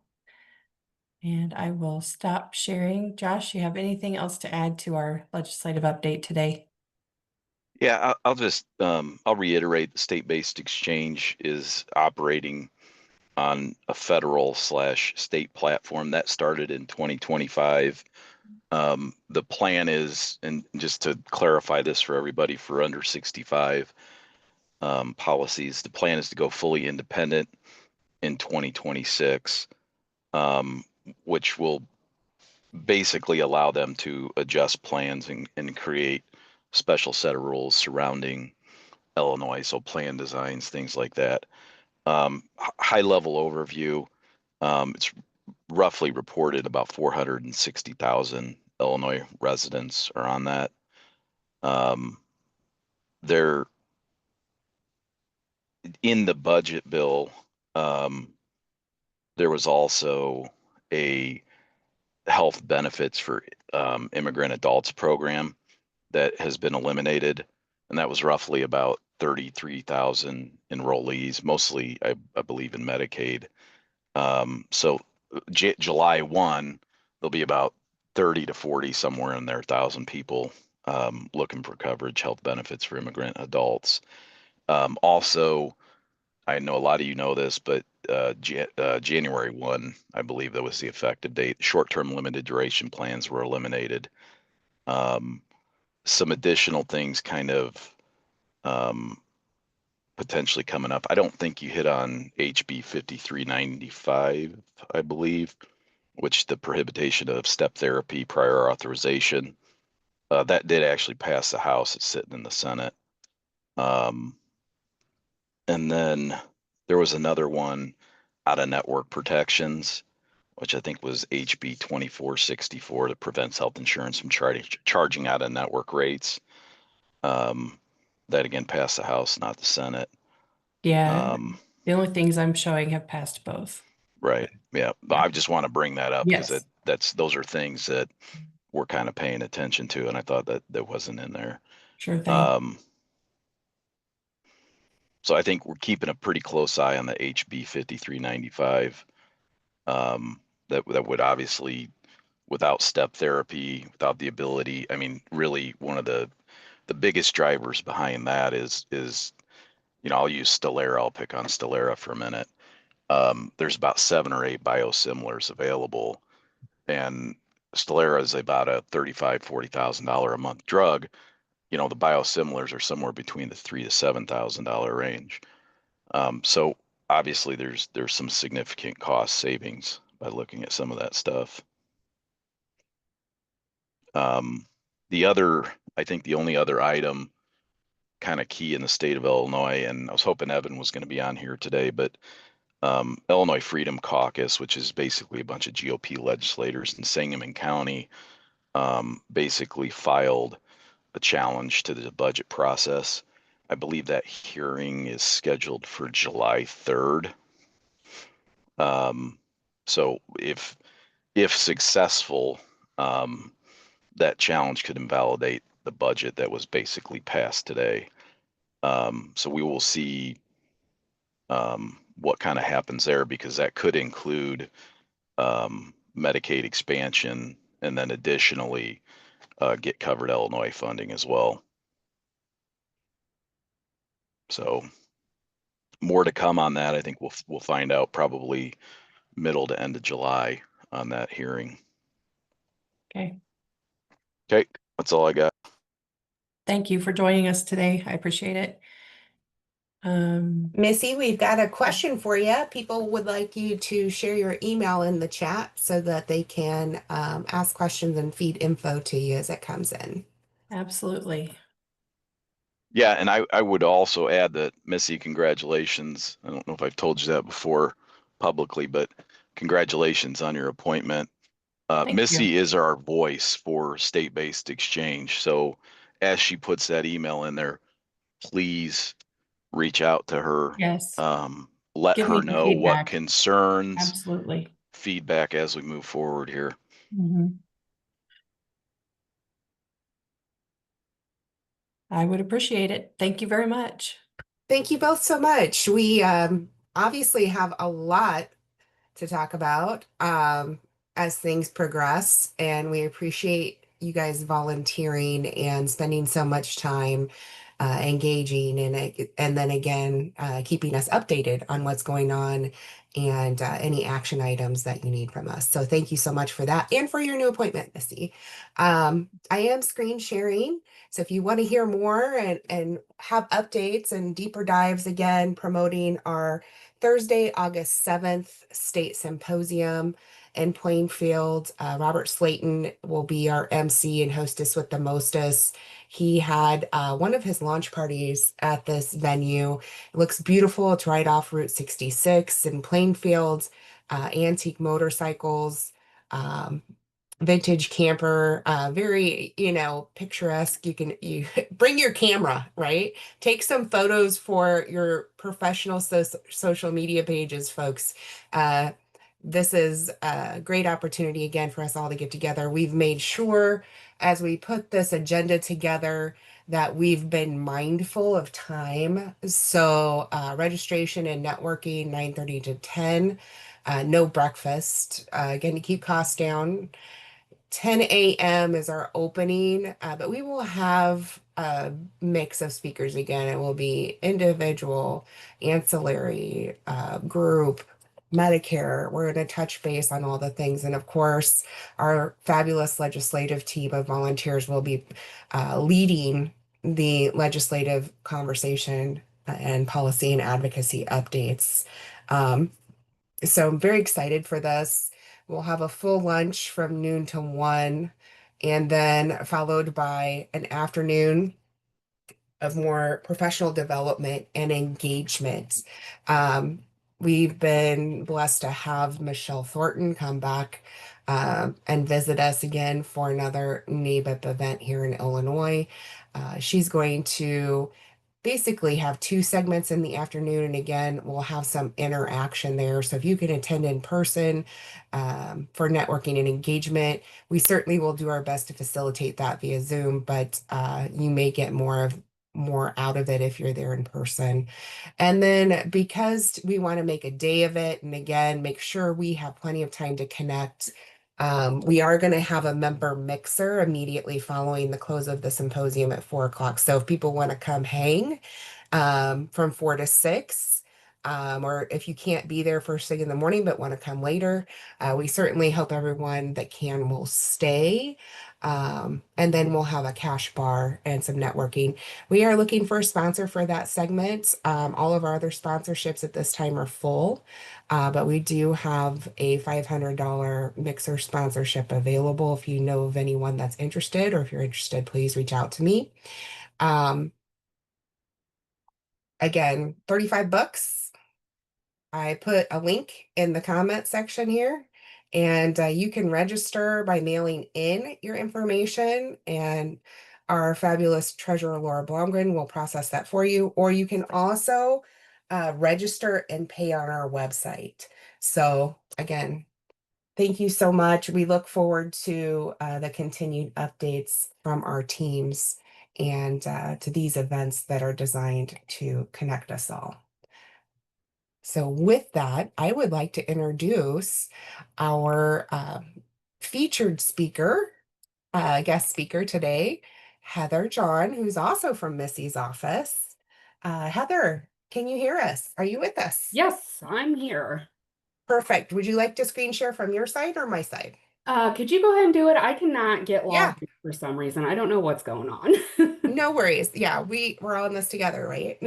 And I will stop sharing. Josh, you have anything else to add to our legislative update today? Yeah, I'll just I'll reiterate the state-based exchange is operating on a federal/state platform that started in 2025. The plan is, and just to clarify this for everybody for under 65 policies, the plan is to go fully independent in 2026, which will basically allow them to adjust plans and create special set of rules surrounding Illinois, so plan designs, things like that. High level overview, it's roughly reported about 460,000 Illinois residents are on that. They're in the budget bill. There was also a health benefits for immigrant adults program that has been eliminated, and that was roughly about 33,000 enrollees, mostly I believe in Medicaid. So July 1, there'll be about 30 to 40, somewhere in there, 1,000 people looking for coverage, health benefits for immigrant adults. Also, I know a lot of you know this, but January 1, I believe that was the effective date. Short-term limited duration plans were eliminated. Some additional things kind of potentially coming up. I don't think you hit on HB 5395, I believe, which the prohibition of step therapy prior authorization. That did actually pass the House. It's sitting in the Senate. And then there was another one, out of network protections, which I think was HB 2464, that prevents health insurance from charging out of network rates. That again passed the House, not the Senate. Yeah, the only things I'm showing have passed both. Right. Yeah. But I just want to bring that up because Yes. those are things that we're kind of paying attention to, and I thought that wasn't in there. Sure thing. So I think we're keeping a pretty close eye on the HB 5395. That would obviously, without step therapy, without the ability, I mean, really one of the biggest drivers behind that is I'll use Stelara. I'll pick on Stelara for a minute. There's about 7 or 8 biosimilars available, and Stelara is about a $35,000-$40,000 a month drug. The biosimilars are somewhere between the $3,000 to $7,000 range. So obviously there's some significant cost savings by looking at some of that stuff. I think the only other item kind of key in the state of Illinois, and I was hoping Evan was going to be on here today, but Illinois Freedom Caucus, which is basically a bunch of GOP legislators in Sangamon County, basically filed a challenge to the budget process. I believe that hearing is scheduled for July 3rd. So if successful, that challenge could invalidate the budget that was basically passed today. So we will see what kind of happens there, because that could include Medicaid expansion, and then additionally get covered Illinois funding as well. So more to come on that. I think we'll find out probably middle to end of July on that hearing. Okay. Okay, that's all I got. Thank you for joining us today. I appreciate it. Missy, we've got a question for you. People would like you to share your email in the chat so that they can ask questions and feed info to you as it comes in. Absolutely. Yeah, and I would also add that, Missy, congratulations. I don't know if I've told you that before publicly, but congratulations on your appointment. Thank Missy you. is our voice for state-based exchange. So as she puts that email in there, please reach out to her. Yes. Let Give her me your know what feedback. concerns, Absolutely. feedback as we move forward here. I would appreciate it. Thank you very much. Thank you both so much. We obviously have a lot to talk about as things progress, and we appreciate you guys volunteering and spending so much time engaging and then again keeping us updated on what's going on and any action items that you need from us. So thank you so much for that and for your new appointment, Missy. I am screen sharing, so if you want to hear more and have updates and deeper dives, again promoting our Thursday, August 7th State Symposium in Plainfield. Robert Slayton will be our MC and hostess with the mostest. He had one of his launch parties at this venue. It looks beautiful. It's right off Route 66 in Plainfield. Antique motorcycles, vintage camper, very, picturesque. You bring your camera, right? Take some photos for your professional social media pages, folks. This is a great opportunity again for us all to get together. We've made sure as we put this agenda together that we've been mindful of time. So registration and networking 9:30 to 10. No breakfast, again, to keep costs down. 10 a.m. is our opening, but we will have a mix of speakers again. It will be individual, ancillary, group, Medicare. We're going to touch base on all the things. And of course, our fabulous legislative team of volunteers will be leading the legislative conversation and policy and advocacy updates. So I'm very excited for this. We'll have a full lunch from noon to 1, and then followed by an afternoon of more professional development and engagement. Um, we've been blessed to have Michelle Thornton come back and visit us again for another NABIP event here in Illinois. She's going to basically have 2 segments in the afternoon. And again, we'll have some interaction there. So if you can attend in person for networking and engagement, we certainly will do our best to facilitate that via Zoom, but you may get more out of it if you're there in person. And then because we want to make a day of it, and again, make sure we have plenty of time to connect, we are going to have a member mixer immediately following the close of the symposium at 4 o'clock. So if people want to come hang from 4 to 6, or if you can't be there first thing in the morning but want to come later, we certainly hope everyone that can will stay. And then we'll have a cash bar and some networking. We are looking for a sponsor for that segment. All of our other sponsorships at this time are full. But we do have a $500 mixer sponsorship available. If you know of anyone that's interested, or if you're interested, please reach out to me. Again, $35. I put a link in the comment section here, and you can register by mailing in your information, and our fabulous treasurer, Laura Blomgren, will process that for you, or you can also register and pay on our website. So again, thank you so much. We look forward to the continued updates from our teams and to these events that are designed to connect us all. So with that, I would like to introduce our featured speaker, guest speaker today, Heather John, who's also from Missy's office. Heather, can you hear us? Are you with us? Yes, I'm here. Perfect. Would you like to screen share from your side or my side? Could you go ahead and do it? I cannot get Yeah. logged in for some reason. I don't know what's going on. No worries. Yeah, we're all in this together, right?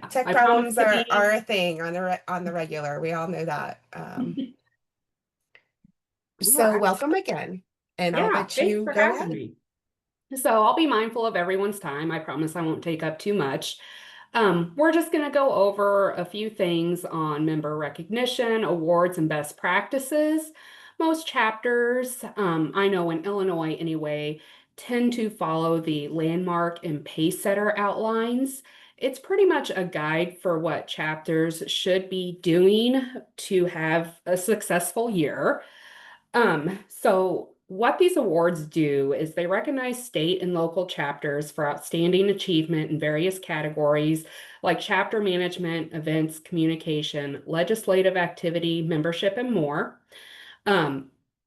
Tech I problems promise to be- are a thing on the regular. We all know that. So Right. welcome again, and I'll Yeah, let thanks you for go having ahead. me. So I'll be mindful of everyone's time. I promise I won't take up too much. We're just going to go over a few things on member recognition, awards, and best practices. Most chapters, I know in Illinois anyway, tend to follow the landmark and pace setter outlines. It's pretty much a guide for what chapters should be doing to have a successful year. So what these awards do is they recognize state and local chapters for outstanding achievement in various categories like chapter management, events, communication, legislative activity, membership, and more.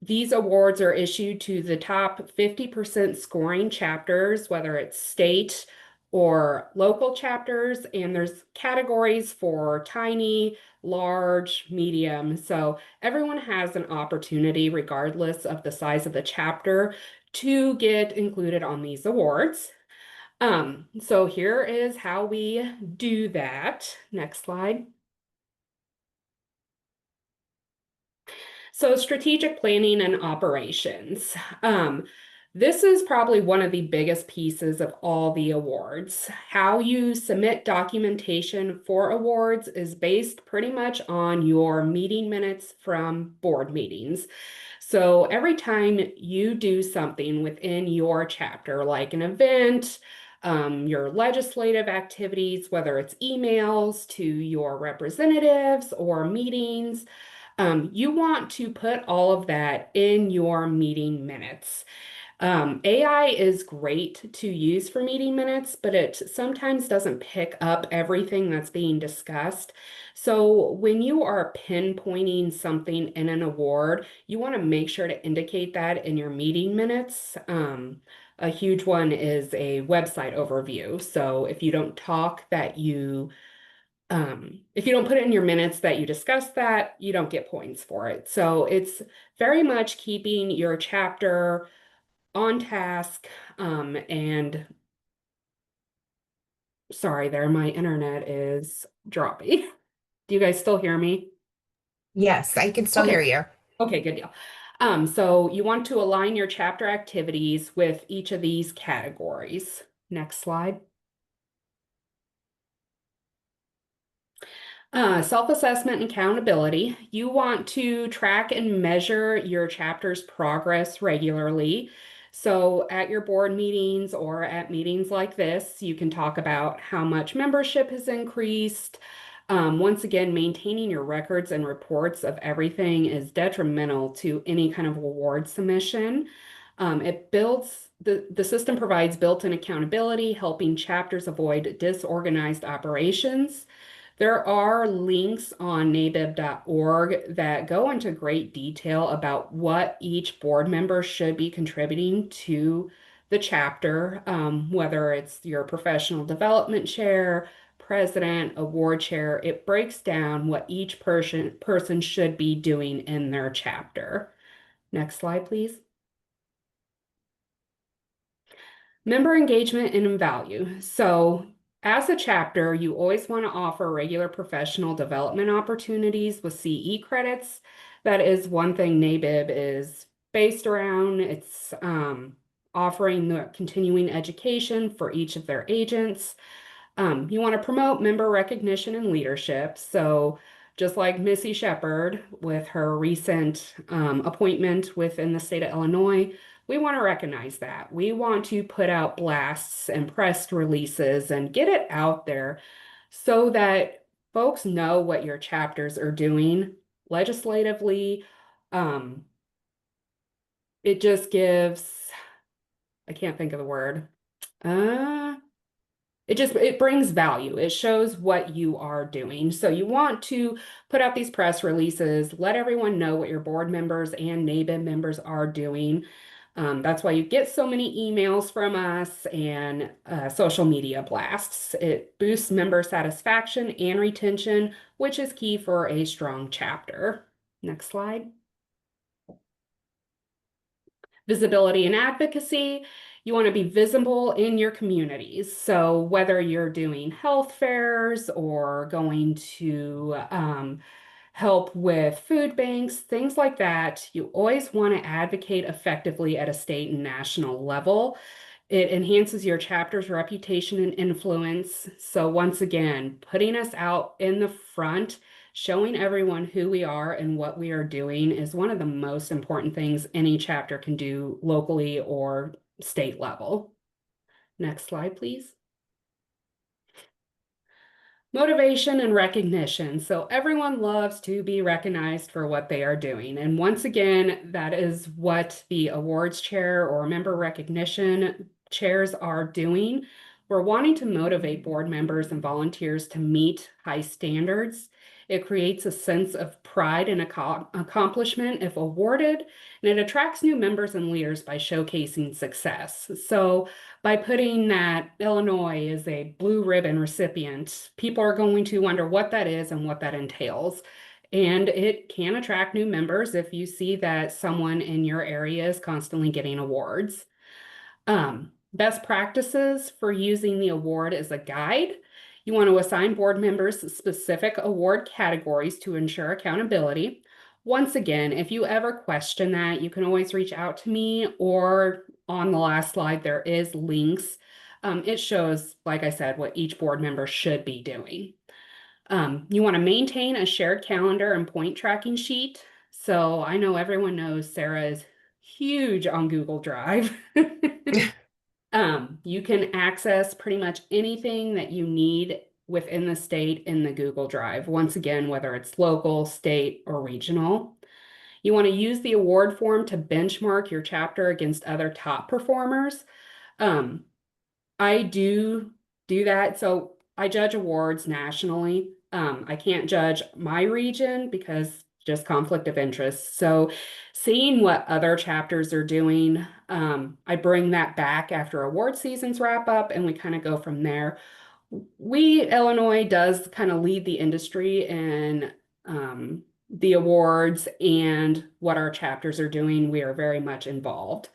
These awards are issued to the top 50% scoring chapters, whether it's state or local chapters, and there's categories for tiny, large, medium. So everyone has an opportunity, regardless of the size of the chapter, to get included on these awards. So here is how we do that. Next slide. So strategic planning and operations. This is probably one of the biggest pieces of all the awards. How you submit documentation for awards is based pretty much on your meeting minutes from board meetings. So every time you do something within your chapter, like an event, your legislative activities, whether it's emails to your representatives or meetings, you want to put all of that in your meeting minutes. AI is great to use for meeting minutes, but it sometimes doesn't pick up everything that's being discussed. So when you are pinpointing something in an award, you want to make sure to indicate that in your meeting minutes. A huge one is a website overview. So if you don't talk that if you don't put it in your minutes that you discussed that, you don't get points for it. So it's very much keeping your chapter on task, and sorry there, my internet is dropping. Do you guys still hear me? Yes, I can still hear Okay. you. Okay, good deal. So you want to align your chapter activities with each of these categories. Next slide. Self-assessment and accountability. You want to track and measure your chapter's progress regularly. So at your board meetings or at meetings like this, you can talk about how much membership has increased. Once again, maintaining your records and reports of everything is detrimental to any kind of award submission. The system provides built-in accountability, helping chapters avoid disorganized operations. There are links on nabib.org that go into great detail about what each board member should be contributing to the chapter, whether it's your professional development chair, president, award chair. It breaks down what each person should be doing in their chapter. Next slide, please. Member engagement and value. So as a chapter, you always want to offer regular professional development opportunities with CE credits. That is one thing NABIP is based around. It's offering the continuing education for each of their agents. You want to promote member recognition and leadership. So just like Missy Shepherd with her recent appointment within the state of Illinois, we want to recognize that. We want to put out blasts and press releases and get it out there so that folks know what your chapters are doing legislatively. It just gives, I can't think of the word. It brings value. It shows what you are doing. So you want to put out these press releases, let everyone know what your board members and NABIP members are doing. That's why you get so many emails from us and social media blasts. It boosts member satisfaction and retention, which is key for a strong chapter. Next slide. Visibility and advocacy. You want to be visible in your communities. So whether you're doing health fairs or going to help with food banks, things like that, you always want to advocate effectively at a state and national level. It enhances your chapter's reputation and influence. So once again, putting us out in the front, showing everyone who we are and what we are doing is one of the most important things any chapter can do locally or state level. Next slide, please. Motivation and recognition. So everyone loves to be recognized for what they are doing. And once again, that is what the awards chair or member recognition chairs are doing. We're wanting to motivate board members and volunteers to meet high standards. It creates a sense of pride and accomplishment if awarded, and it attracts new members and leaders by showcasing success. So by putting that Illinois is a blue ribbon recipient, people are going to wonder what that is and what that entails. And it can attract new members if you see that someone in your area is constantly getting awards. Best practices for using the award as a guide. You want to assign board members specific award categories to ensure accountability. Once again, if you ever question that, you can always reach out to me, or on the last slide, there is links. It shows, like I said, what each board member should be doing. You want to maintain a shared calendar and point tracking sheet. So I know everyone knows Sarah is huge on Google Drive. You can access pretty much anything that you need within the state in the Google Drive. Once again, whether it's local, state, or regional. You want to use the award form to benchmark your chapter against other top performers. I do that. So I judge awards nationally. I can't judge my region because just conflict of interest. So seeing what other chapters are doing, I bring that back after award seasons wrap up and we kind of go from there. Illinois does kind of lead the industry in the awards and what our chapters are doing. We are very much involved.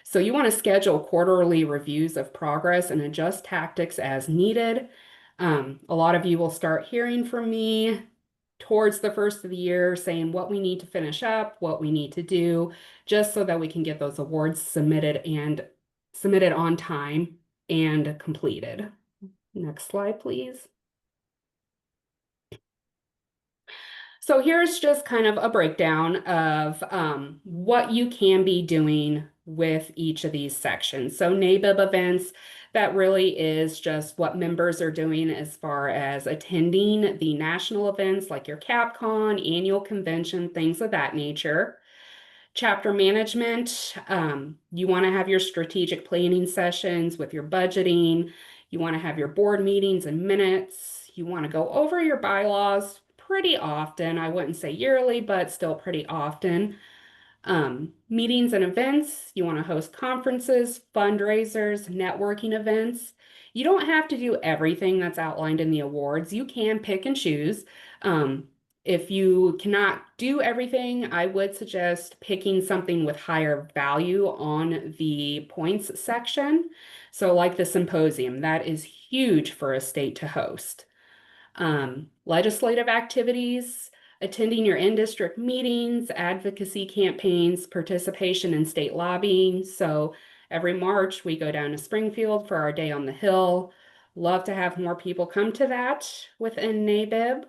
So you want to schedule quarterly reviews of progress and adjust tactics as needed. A lot of you will start hearing from me towards the first of the year saying what we need to finish up, what we need to do, just so that we can get those awards submitted on time and completed. Next slide, please. So here's just kind of a breakdown of what you can be doing with each of these sections. So NABIP events, that really is just what members are doing as far as attending the national events like your CapCon, annual convention, things of that nature. Chapter management, you want to have your strategic planning sessions with your budgeting. You want to have your board meetings and minutes. You want to go over your bylaws pretty often. I wouldn't say yearly, but still pretty often. Meetings and events, you want to host conferences, fundraisers, networking events. You don't have to do everything that's outlined in the awards. You can pick and choose. If you cannot do everything, I would suggest picking something with higher value on the points section. So like the symposium, that is huge for a state to host. Legislative activities, attending your in-district meetings, advocacy campaigns, participation in state lobbying. So every March we go down to Springfield for our Day on the Hill. Love to have more people come to that within NABIP.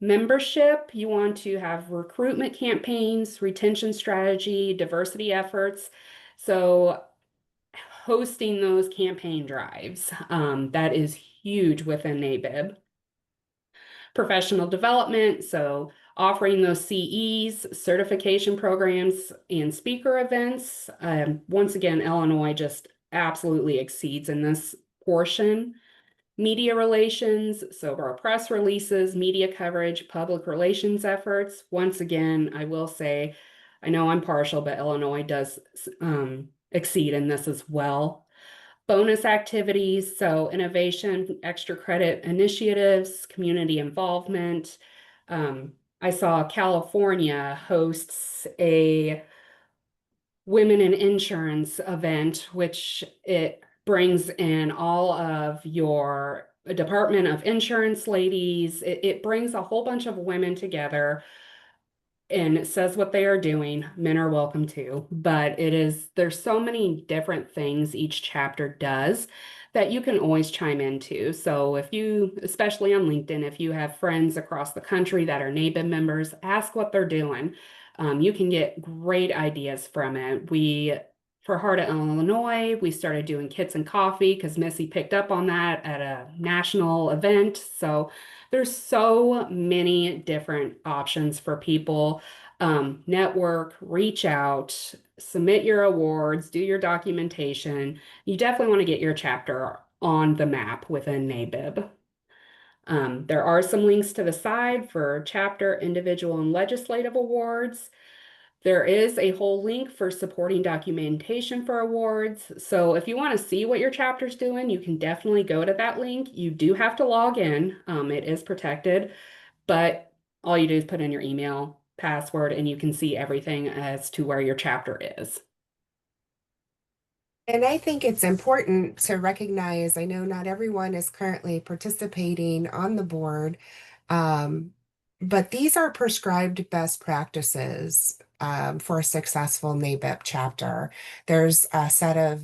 Membership, you want to have recruitment campaigns, retention strategy, diversity efforts. So hosting those campaign drives, that is huge within NABIP. Professional development, so offering those CEs, certification programs, and speaker events. Once again, Illinois just absolutely exceeds in this portion. Media relations, so our press releases, media coverage, public relations efforts. Once again, I will say, I know I'm partial, but Illinois does exceed in this as well. Bonus activities, so innovation, extra credit initiatives, community involvement. I saw California hosts a Women in Insurance event, which it brings in all of your Department of Insurance ladies. It brings a whole bunch of women together and it says what they are doing. Men are welcome too, but there's so many different things each chapter does that you can always chime into. So if you, especially on LinkedIn, if you have friends across the country that are NABIP members, ask what they're doing. You can get great ideas from it. For Heart of Illinois, we started doing kits and coffee because Missy picked up on that at a national event. So there's so many different options for people. Network, reach out, submit your awards, do your documentation. You definitely want to get your chapter on the map within NABIP. There are some links to the side for chapter, individual, and legislative awards. There is a whole link for supporting documentation for awards. So if you want to see what your chapter's doing, you can definitely go to that link. You do have to log in. It is protected, but all you do is put in your email, password, and you can see everything as to where your chapter is. And I think it's important to recognize, I know not everyone is currently participating on the board, but these are prescribed best practices for a successful NABIP chapter. There's a set of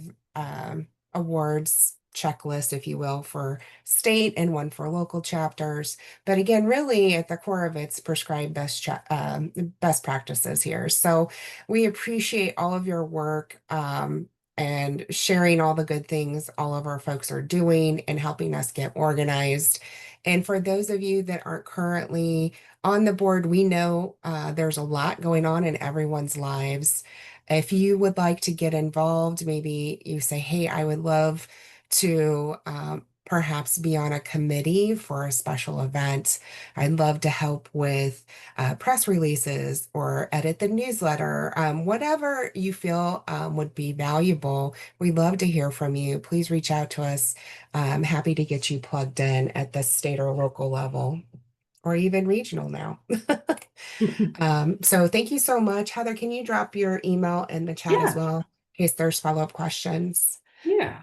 awards checklist, if you will, for state and one for local chapters. But again, really at the core of it's prescribed best practices here. So we appreciate all of your work and sharing all the good things all of our folks are doing and helping us get organized And for those of you that aren't currently on the board, we know there's a lot going on in everyone's lives. If you would like to get involved, maybe you say, hey, I would love to perhaps be on a committee for a special event. I'd love to help with press releases or edit the newsletter, whatever you feel would be valuable. We'd love to hear from you. Please reach out to us. I'm happy to get you plugged in at the state or local level, or even regional now. So thank you so much. Heather, can you drop your email in the chat as Yeah. well, in case there's follow-up questions? Yeah.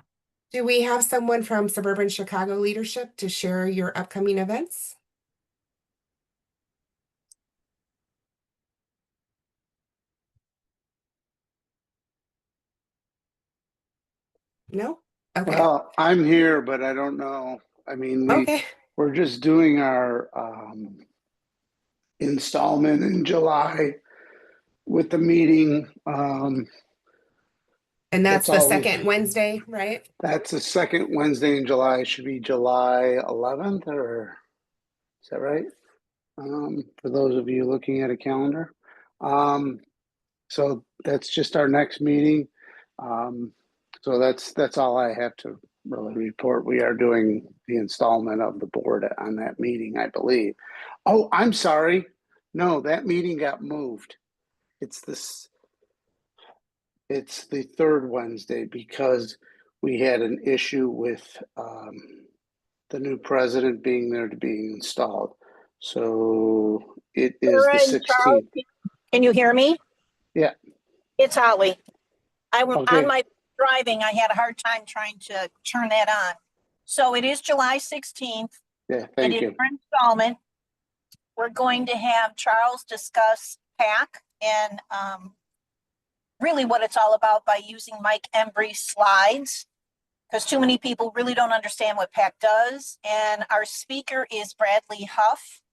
Do we have someone from Suburban Chicago Leadership to share your upcoming events? No? Okay. Well, I'm here, but I don't know. I mean, Okay. we're just doing our installment in July with the meeting. And that's That's the all second Wednesday, right? That's the second Wednesday in July. Should be July 11th, or is that right? For those of you looking at a calendar. So that's just our next meeting. So that's all I have to really report. We are doing the installment of the board on that meeting, I believe. Oh, I'm sorry. No, that meeting got moved. It's the third Wednesday because we had an issue with the new president being there to be installed. So it is the 16th. Can you hear me? Yeah. It's Holly. Okay. On my driving, I had a hard time trying to turn that on. So it is July 16th. Yeah, thank It you. is our installment. We're going to have Charles discuss PAC and really what it's all about by using Mike Embry's slides, because too many people really don't understand what PAC does. And our speaker is Bradley Huff,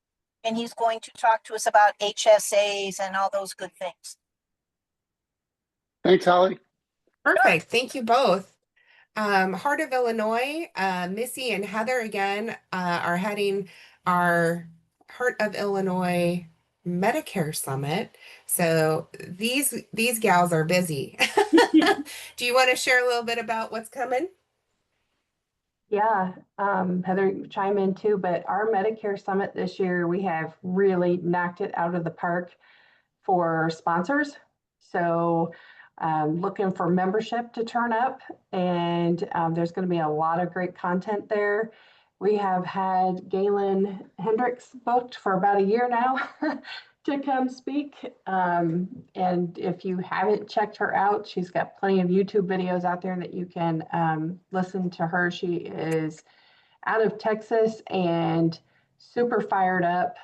and he's going to talk to us about HSAs and all those good things. Thanks, Holly. Perfect. Thank you both. Heart of Illinois, Missy and Heather again are heading our Heart of Illinois Medicare Summit. So these gals are busy. Do you want to share a little bit about what's coming? Yeah, Heather, chime in too, but our Medicare Summit this year, we have really knocked it out of the park for sponsors. So looking for membership to turn up, and there's going to be a lot of great content there. We have had Galen Hendricks booked for about a year now to come speak. And if you haven't checked her out, she's got plenty of YouTube videos out there that you can listen to her. She is out of Texas and super fired up.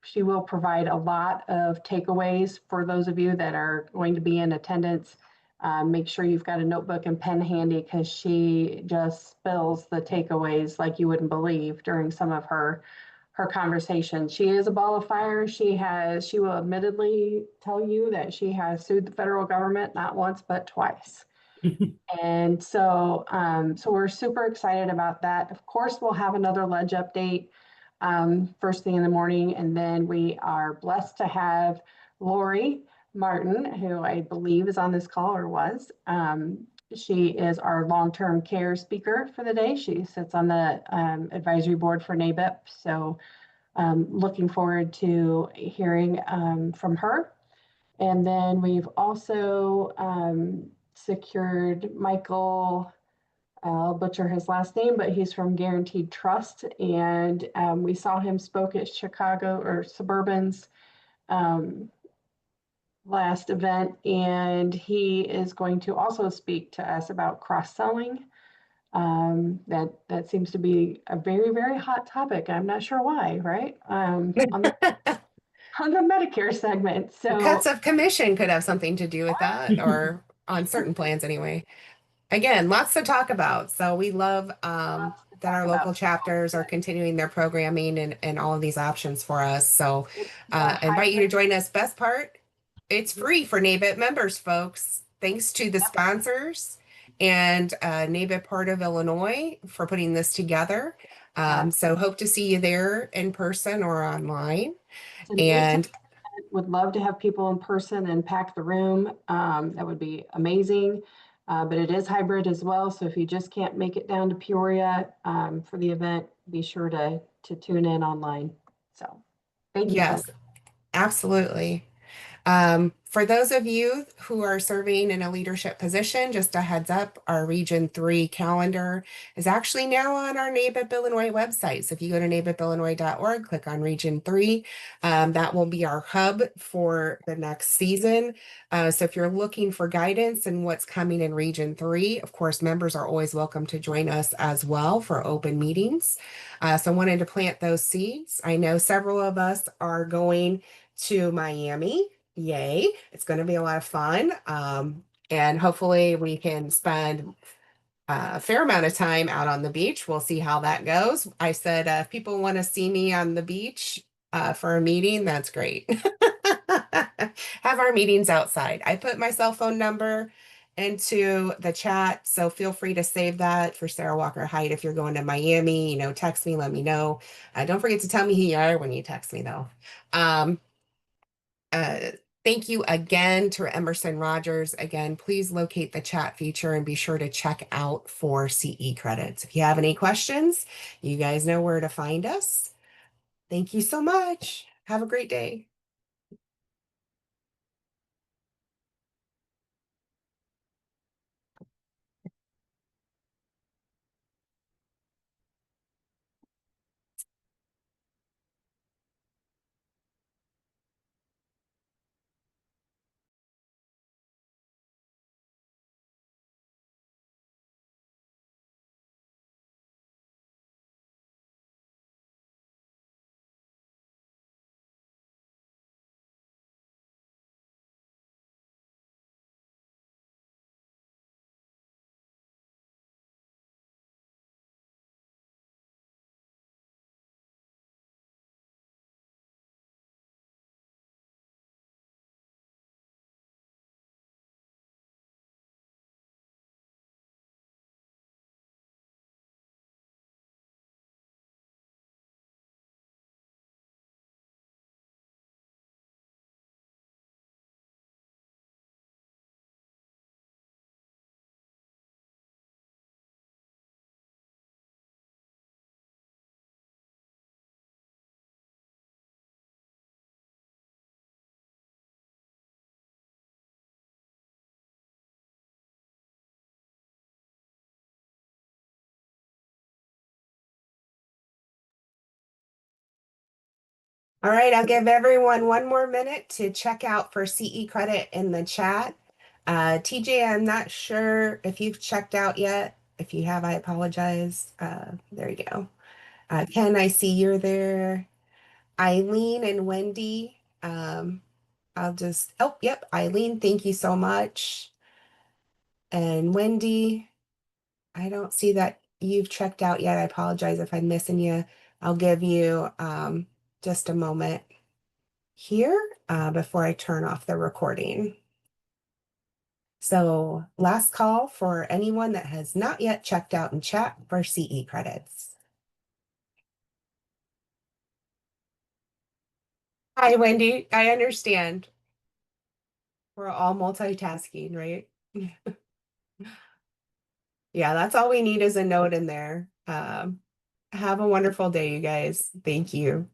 She will provide a lot of takeaways for those of you that are going to be in attendance. Make sure you've got a notebook and pen handy, because she just spills the takeaways like you wouldn't believe during some of her conversations. She is a ball of fire. She will admittedly tell you that she has sued the federal government not once but twice. And so we're super excited about that. Of course, we'll have another ledge update first thing in the morning. And then we are blessed to have Lori Martin, who I believe is on this call or was. She is our long-term care speaker for the day. She sits on the advisory board for NABIP. So looking forward to hearing from her. And then we've also secured Michael, I'll butcher his last name, but he's from Guaranteed Trust. And we saw him spoke at Chicago or Suburban's last event. And he is going to also speak to us about cross-selling. That seems to be a very, very hot topic. I'm not sure why, right? On the Medicare segment. So Cuts of commission could have something to do with that, or on certain plans anyway. Again, lots to talk about. So we love that our local chapters are continuing their programming and all of these options for us. So invite you to join us. Best part, it's free for NABIP members, folks. Thanks to the sponsors and NABIP Heart of Illinois for putting this together. So hope to see you there in person or online. It's an 8 to And would love to have people in person and pack the room. That would be amazing. But it is hybrid as well. So if you just can't make it down to Peoria for the event, be sure to tune in online. So thank you. yes, absolutely. For those of you who are serving in a leadership position, just a heads up, our Region 3 calendar is actually now on our NABIP Illinois website. So if you go to nabipillinois.org, click on Region 3, that will be our hub for the next season. So if you're looking for guidance and what's coming in Region 3, of course, members are always welcome to join us as well for open meetings. So I wanted to plant those seeds. I know several of us are going to Miami. Yay. It's going to be a lot of fun. And hopefully we can spend a fair amount of time out on the beach. We'll see how that goes. I said, if people want to see me on the beach for a meeting, that's great. Have our meetings outside. I put my cell phone number into the chat, so feel free to save that for Sarah Walker Height. If you're going to Miami, text me, let me know. Don't forget to tell me who you are when you text me, though. Uh, Thank you again to Emerson Rogers. Again, please locate the chat feature and be sure to check out for CE credits. If you have any questions, you guys know where to find us. Thank you so much. Have a great day. All right, I'll give everyone one more minute to check out for CE credit in the chat. TJ, I'm not sure if you've checked out yet. If you have, I apologize. There you go. Ken, I see you're there. Eileen and Wendy. Oh, yep, Eileen, thank you so much. And Wendy, I don't see that you've checked out yet. I apologize if I'm missing you. I'll give you just a moment here before I turn off the recording. So last call for anyone that has not yet checked out in chat for CE credits. Hi, Wendy. I understand. We're all multitasking, right? Yeah, that's all we need is a note in there. Have a wonderful day, you guys. Thank you.